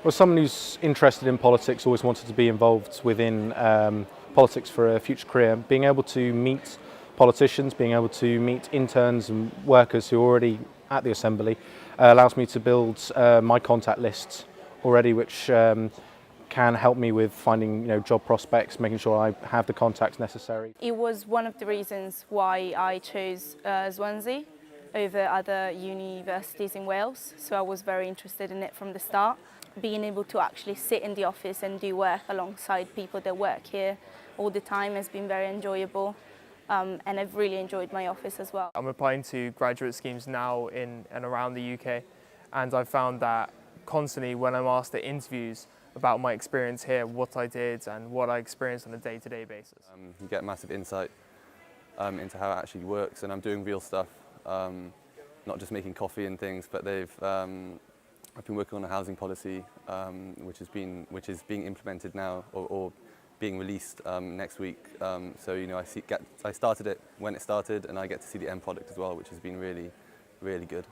Well, someone who's interested in politics, always wanted to be involved within politics for a future career, being able to meet politicians, being able to meet interns and workers who are already at the Assembly allows me to build my contact lists already, which can help me with finding job prospects, making sure I have the contacts necessary. It was one of the reasons why I chose Swansea over other universities in Wales, so I was very interested in it from the start. Being able to actually sit in the office and do work alongside people that work here all the time has been very enjoyable, and I've really enjoyed my office as well. I'm applying to graduate schemes now in and around the UK, and I've found that constantly when I'm asked at interviews about my experience here, what I did and what I experienced on a day-to-day basis. You get massive insight into how it actually works, and I'm doing real stuff, not just making coffee and things, but I've been working on a housing policy which is being implemented now or being released next week. So I started it when it started, and I get to see the end product as well, which has been really, really good.